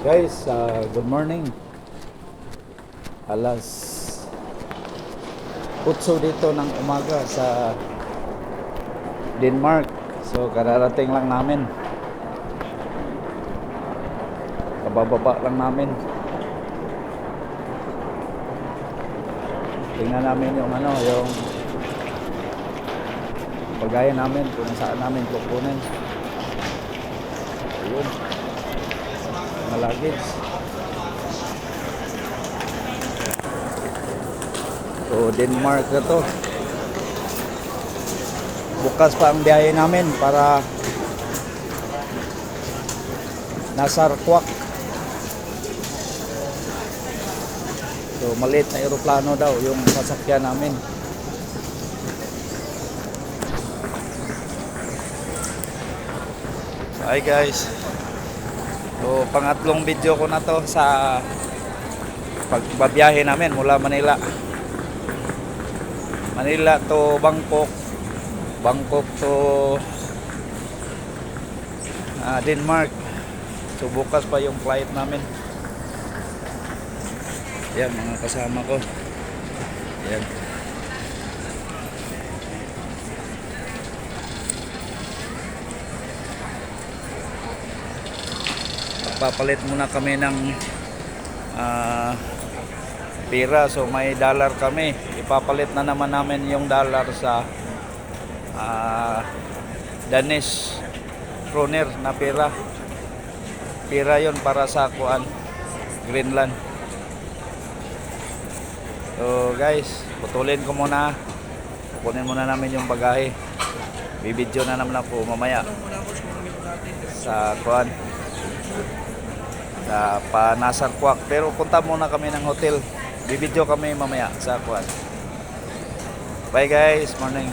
Guys, good morning. Alas 8 dito ng umaga sa Denmark. So kararating lang namin. Kabababa lang namin. Tingnan namin yung yung pagaya namin kung saan namin kukunin. Ayun. Mga luggage. So Denmark na to. Bukas pa ang biyahe namin para Nasarquack. So maliit na eroplano daw yung sasakyan namin. Hi guys. So pangatlong video ko na to sa pagbabiyahe namin mula Manila to Bangkok, Bangkok to Denmark. So bukas pa yung flight namin. Yan mga kasama ko. Yan. Papalit muna kami ng pera. So may dollar kami. Ipapalit na naman namin yung dollar sa Danish kroner na pera. Pera yon para sa Greenland. So guys, putulin ko muna. Kukunin muna namin yung bagahe. Bibidyo na naman ako mamaya sa sa Nasarquack. Pero punta muna kami ng hotel. Bibidyo kami mamaya sa Bye guys, morning.